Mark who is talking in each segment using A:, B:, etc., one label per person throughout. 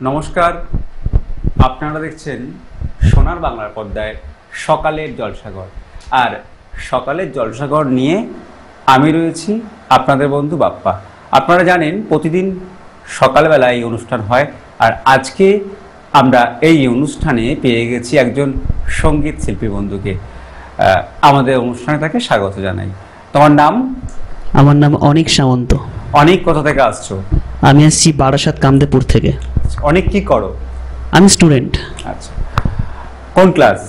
A: নমস্কার, আপনারা দেখছেন সোনার বাংলার পর্দায় সকালের জলসাঘর। আর সকালের জলসাঘর নিয়ে আমি রয়েছি আপনাদের বন্ধু বাপ্পা। আপনারা জানেন প্রতিদিন সকালবেলা এই অনুষ্ঠান হয়, আর আজকে আমরা এই অনুষ্ঠানে পেয়ে গেছি একজন সঙ্গীত শিল্পী বন্ধুকে। আমাদের অনুষ্ঠানে তাকে স্বাগত জানাই। তোমার নাম?
B: আমার নাম অনিক সামন্ত।
A: অনেক কোথা থেকে আসছো?
B: আমি আসছি বারাসাত কামদেপুর থেকে।
A: অনেক কি করো?
B: আমি স্টুডেন্ট।
A: আচ্ছা, কোন ক্লাস?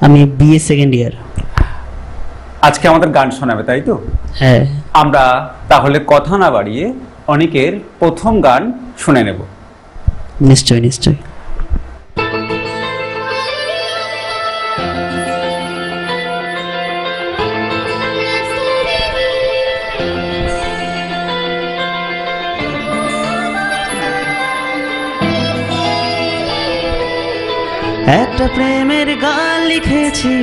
B: আমি বিএ সেকেন্ড ইয়ার।
A: আজকে আমাদের গান শোনাবে, তাই তো?
B: হ্যাঁ।
A: আমরা তাহলে কথা না বাড়িয়ে অনেকের প্রথম গান শুনে নেব।
B: নিশ্চয় নিশ্চয়। একটা প্রেমের গান লিখেছি,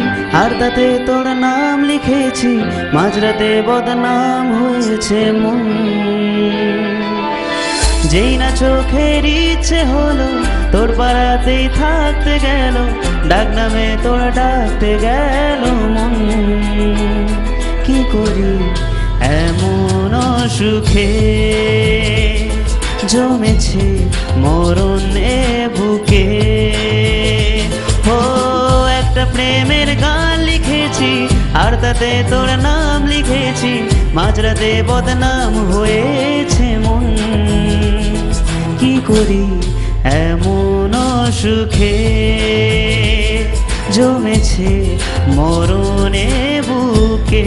B: আর তাতে তোর নাম লিখেছি, মাঝরাতে বদনাম হয়েছে মন। যেই না চোখের ইচ্ছে হলো, তোর পাড়াতেই থাকতে গেল, ডাক নামে তোর ডাকতে গেল মন। কি করি এমন সুখে জমেছে মরণ এ বুকে। ও একটা প্রেমের গান লিখেছি, আর তাতে তোর নাম লিখেছি, মাঝরাতে বদনাম হয়েছে মন। কি করি এমন সুখে জমেছে মরণে বুকে।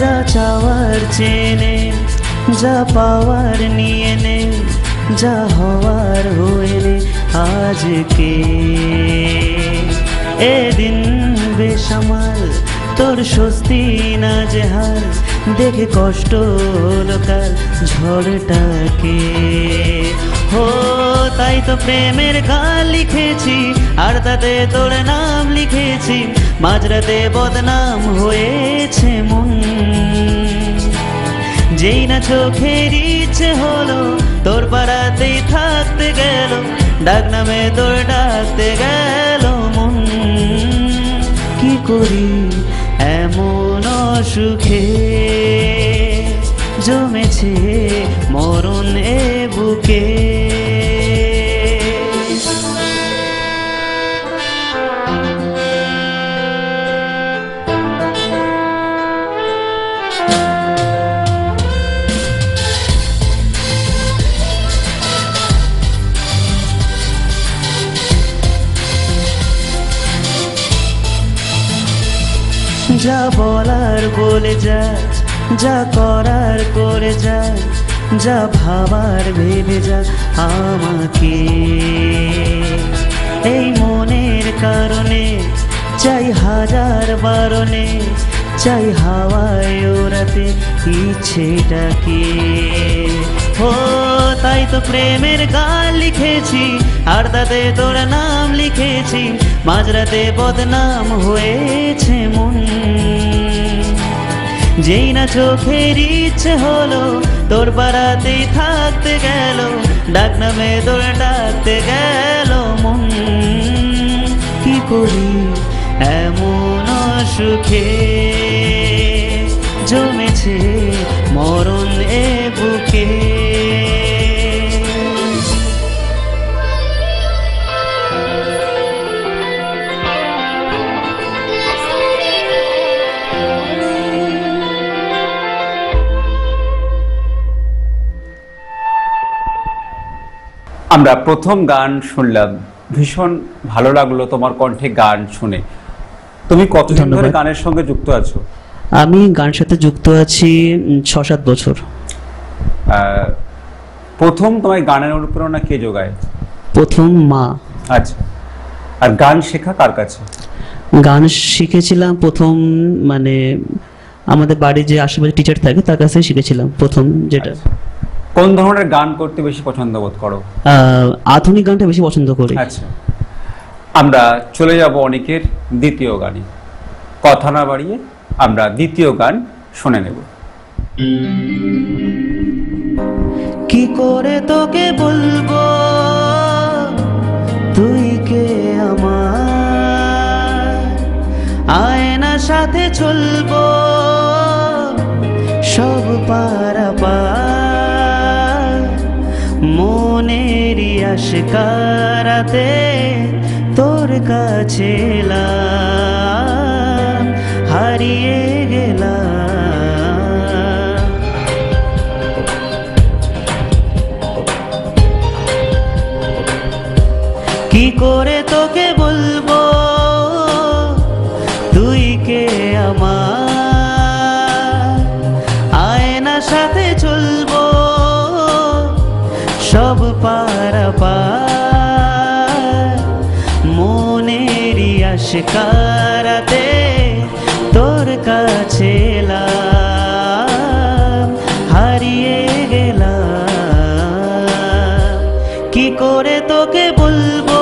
B: যা চাওয়ার চেনে, যা পাওয়ার নিয়ে নে, যা হওয়ার হয়ে নে আজকে। এদিন বেসামাল তোর স্বস্তি না যে হাল, দেখে কষ্ট লোকাল ঝড়টাকে। হো তাই তো প্রেমের গান লিখেছি, আর তাতে তোর নাম লিখেছি, মাঝরাতে বদনাম হয়েছে মন। যেই না চোখের ইচ্ছে হলো, তোর পাড়াতেই থাকতে গেল, ডাক নামে তোর ডাকতে গেল মন। কি করি এমন সুখে জমেছে মরণ এ বুকে। যা বলার বলে যা, যা করার করে যা, যা ভাবার ভেবে যা আমাকে। এই মনের কারণে চাই হাজার বারণে, চাই হাওয়ায় ওরাতে ইচ্ছেটাকে। ও তাই তো প্রেমের গান লিখেছি, আর তাতে তোর নাম লিখেছি, মাঝরাতে বদনাম হয়েছে মন। যেই না চোখের ইচ্ছে হলো, তোর পাড়াতেই থাকতে গেল, ডাক নামে তোর ডাকতে গেল মন। কি করি এমন সুখে জমেছে মরণ এ বুকে।
A: আমরা প্রথম গান শুনলাম, ভীষণ ভালো লাগলো তোমার কণ্ঠে গান শুনে। তুমি কতদিন ধরে গানের সঙ্গে যুক্ত আছো?
B: আমি গানের সাথে যুক্ত আছি ৬-৭ বছর।
A: প্রথম তোমার গানের অনুপ্রেরণা কে যোগায়?
B: প্রথম মা।
A: আচ্ছা, আর গান শেখা কার কাছে?
B: গান শিখেছিলাম প্রথম আমাদের বাড়ির যে আশেপাশে টিচার থাকে তার কাছে শিখেছিলাম প্রথম যেটা।
A: আচ্ছা। কোন ধরনের গান করতে বেশি পছন্দ বোধ করো?
B: আধুনিক গানটা বেশি পছন্দ করি।
A: আচ্ছা, আমরা চলে যাব অনেকের দ্বিতীয় গানে। কথা না বাড়িয়ে আমরা দ্বিতীয় গান শুনে নেব।
B: কি করে তোকে বলবো তুই কে আমার, আয়নার সাথে চলবো সব পারাপার, মনেরই আশকারাতে তোর কাছে এলাম, হারিয়ে গেলাম। কি করে তোকে বলবো তুই কে আমার, আয়নার সাথে চলবো সব পারাপার, মনেরই আশকারাতে তোর কাছে এলাম, হারিয়ে গেলাম। কি করে তোকে বলবো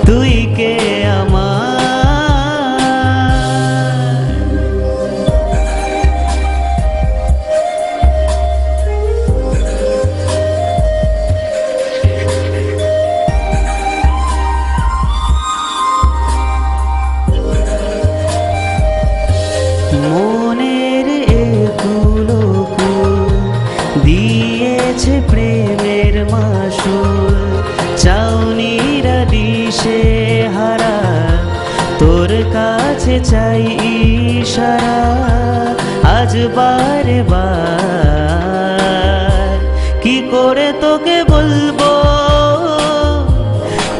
B: তুই কে আমার। মনের এগুলো দিয়েছে প্রেমের মাসুল, চাউনিরা দিশে হারা তোর কাছে চাই ইশারা, আজ বারে বার কি করে তোকে বলবো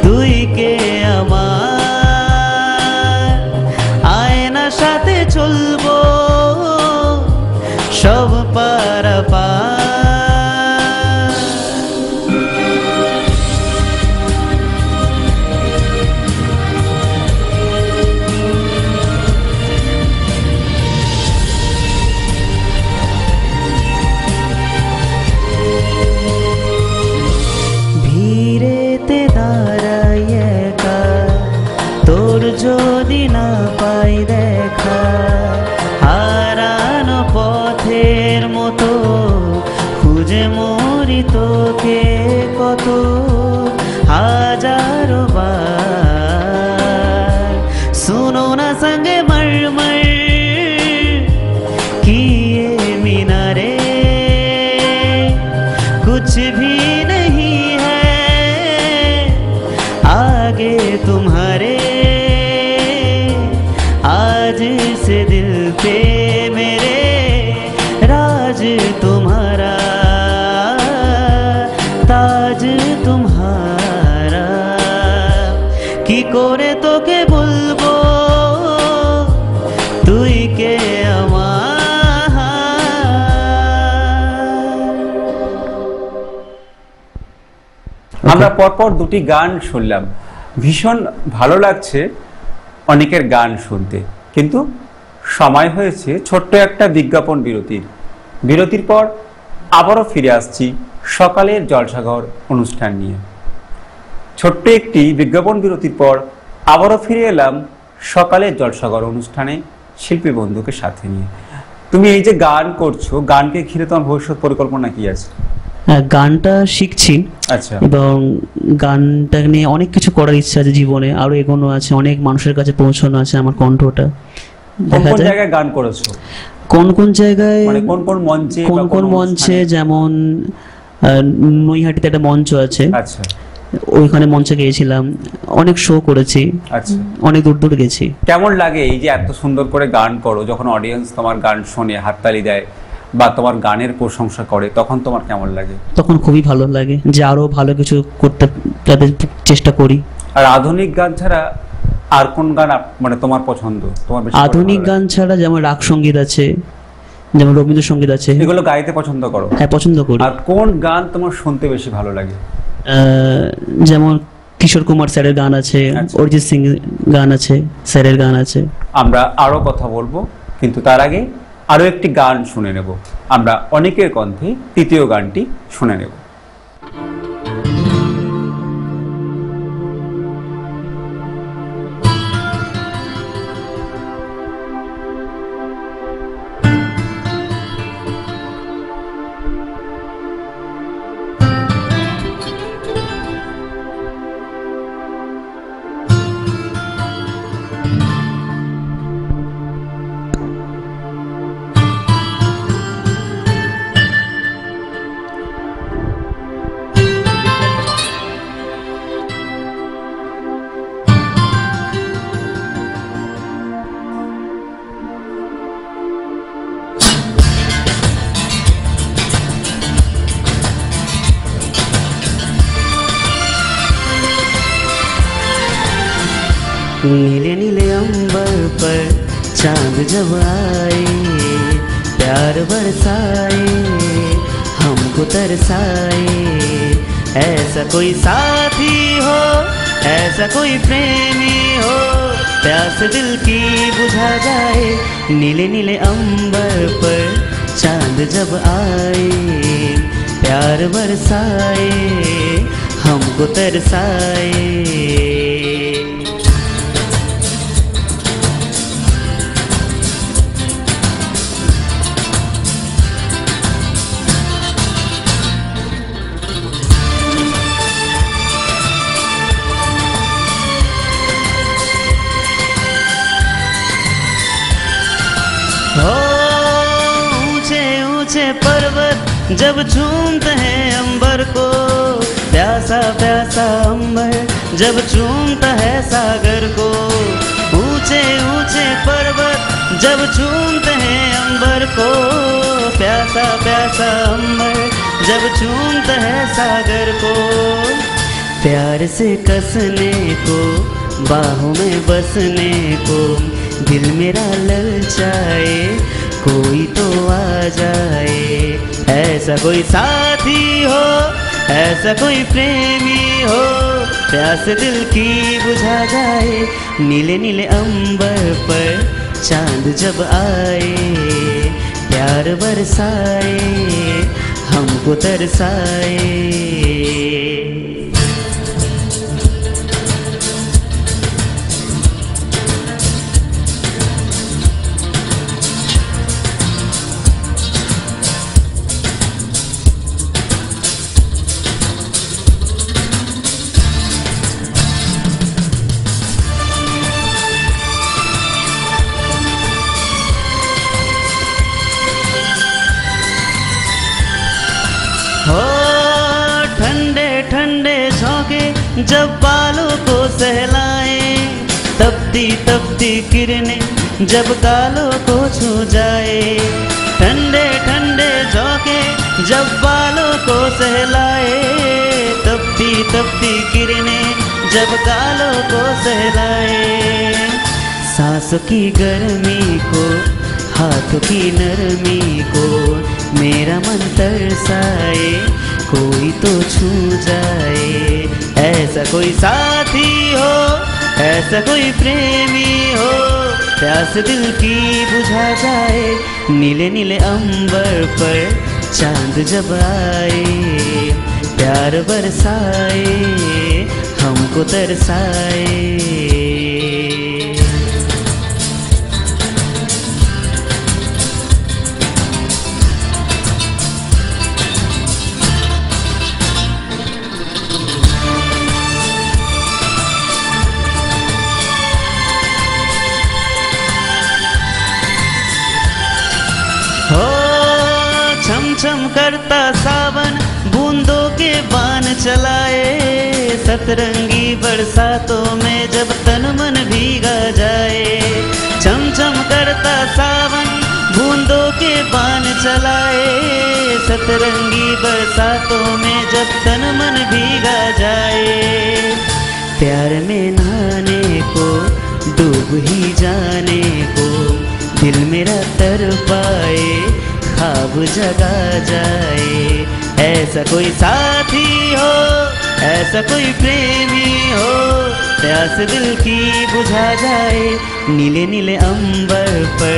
B: তুই কে আমার, আয়নার সাথে চলবো সব পারাপার। ভিড়েতে দাঁড়াই একা তোর যদি না পাই দেখা, হারানো পথের মতো খুঁজে মরি তোকে কত হাজারো বার। सुनो ना संग मरमर की ये मीनारे, कुछ भी नहीं है आगे तुम्हारे, आज से दिल पे मेरे राज तुम्हारा, ताज तुम्हारा। কি করে তোকে বলবো তুই কে আমার।
A: আমরা পরপর দুটি গান শুনলাম, ভীষণ ভালো লাগছে অনেকের গান শুনতে, কিন্তু সময় হয়েছে ছোট্ট একটা বিজ্ঞাপন বিরতির। বিরতির পর আবারও ফিরে আসছি সকালের জলসাঘর অনুষ্ঠান নিয়ে। ছোট্ট একটি বিজ্ঞাপন বিরতির পর আবারও ফিরে এলাম সকালের জলসাঘর অনুষ্ঠানে শিল্পী বন্ধুকে সাথে নিয়ে। তুমি এই যে গান করছো, গানকে ঘিরে তোমার ভবিষ্যৎ পরিকল্পনা কি আছে?
B: গানটা শিখছি,
A: আচ্ছা,
B: এবং গানটা নিয়ে অনেক কিছু করার ইচ্ছা আছে জীবনে, আরো এগোনো আছে, অনেক মানুষের কাছে পৌঁছানো আছে আমার কণ্ঠটা।
A: কোন কোন জায়গায় গান করেছো?
B: কোন কোন জায়গায়
A: মানে কোন কোন মঞ্চে?
B: কোন কোন মঞ্চে, যেমন নৈহাটিতে একটা মঞ্চ আছে,
A: আচ্ছা,
B: ওইখানে মঞ্চে গিয়েছিলাম, অনেক শো করেছি,
A: আচ্ছা।
B: অনেক দূর দূর গেছি।
A: কেমন লাগে এই যে এত সুন্দর করে গান করো, যখন অডিয়েন্স তোমার গান শোনে, হাততালি দেয় বা তোমার গানের প্রশংসা করে, তখন তোমার কেমন লাগে?
B: তখন খুবই ভালো লাগে যে আরো ভালো কিছু করতে যাতে চেষ্টা করি।
A: আর আধুনিক গান ছাড়া আর কোন গান মানে তোমার পছন্দ? তোমার বেশি
B: আধুনিক গান ছাড়া যেমন রাগ সঙ্গীত আছে, যেমন রবীন্দ্রসঙ্গীত আছে,
A: এগুলো গাইতে পছন্দ করো?
B: হ্যাঁ, পছন্দ করি।
A: আর কোন গান তোমার শুনতে বেশি ভালো লাগে?
B: যেমন কিশোর কুমার স্যারের গান আছে,
A: আচ্ছা।
B: অরিজিৎ সিং গান আছে, স্যারের গান আছে।
A: আমরা আরো কথা বলবো কিন্তু তার আগে আরও একটি গান শুনে নেব। আমরা অনেকের কণ্ঠে তৃতীয় গানটি শুনে নেব।
B: नीले नीले अंबर पर चांद जब आए, प्यार बरसाए, हमको तरसाए। ऐसा कोई साथी हो, ऐसा कोई प्रेमी हो, प्यास दिल की बुझा जाए। नीले नीले अंबर पर चांद जब आए, प्यार बरसाए, हमको तरसाए। ऊंचे ऊंचे पर्वत जब चूमते हैं अंबर को, प्यासा प्यासा अंबर जब चूमता है सागर को। ऊंचे ऊंचे पर्वत जब चूमते हैं अंबर को, प्यासा प्यासा अंबर जब चूमता है सागर को। प्यार से कसने को, बाहों में बसने को, दिल मेरा ललचाए, कोई तो आ जाए। ऐसा कोई साथी हो, ऐसा कोई प्रेमी हो, प्यास दिल की बुझा जाए। नीले नीले अंबर पर चांद जब आए, प्यार बरसाए, हमको तरसाए। हो ठंडे ठंडे झोंके जब बालों को सहलाए, तपती किरणें जब गालों को छू जाए। ठंडे ठंडे झोंके जब बालों को सहलाए, तपती किरणें जब गालों को सहलाए। सांसों की गर्मी को, हाथों की नरमी को, मेरा मन तरसाए, कोई तो छू जाए। ऐसा कोई साथी हो, ऐसा कोई प्रेमी हो, प्यास दिल की बुझा जाए। नीले नीले अंबर पर चांद जब आए, प्यार बरसाए, हमको तरसाए। छम करता सावन बूंदों के बान चलाए, सतरंगी बरसातों में जब तन मन भीगा जाए। छम छम करता सावन बूंदों के बान चलाए, सतरंगी बरसातों में जब तन मन भीगा जाए। प्यार में नहाने को, डूब ही जाने को, दिल मेरा तड़पाए, ख्वाब जगा जाए। ऐसा कोई साथी हो, ऐसा कोई प्रेमी हो, प्यास दिल की बुझा जाए। नीले नीले अंबर पर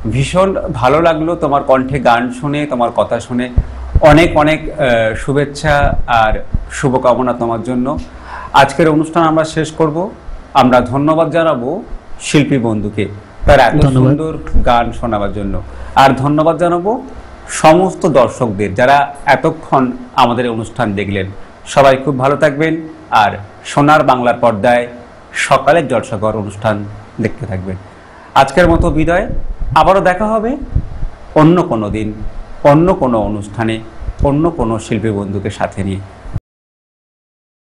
A: ভীষণ ভালো লাগলো তোমার কণ্ঠে গান শুনে, তোমার কথা শুনে। অনেক অনেক শুভেচ্ছা আর শুভকামনা তোমার জন্য। আজকের অনুষ্ঠান আমরা শেষ করব। আমরা ধন্যবাদ জানাবো শিল্পী বন্ধুকে তার এত
B: ধন্যবাদ।
A: সুন্দর গান শোনাবার জন্য। আর ধন্যবাদ জানাবো সমস্ত দর্শকদের যারা এতক্ষণ আমাদের এই অনুষ্ঠান দেখলেন। সবাই খুব ভালো থাকবেন আর সোনার বাংলার পর্দায় সকালের জলসাঘর অনুষ্ঠান দেখতে থাকবেন। আজকের মতো বিদায়। আবারও দেখা হবে অন্য কোনো দিন, অন্য কোনো অনুষ্ঠানে, অন্য কোনো শিল্পী বন্ধুকে সাথে নিয়ে।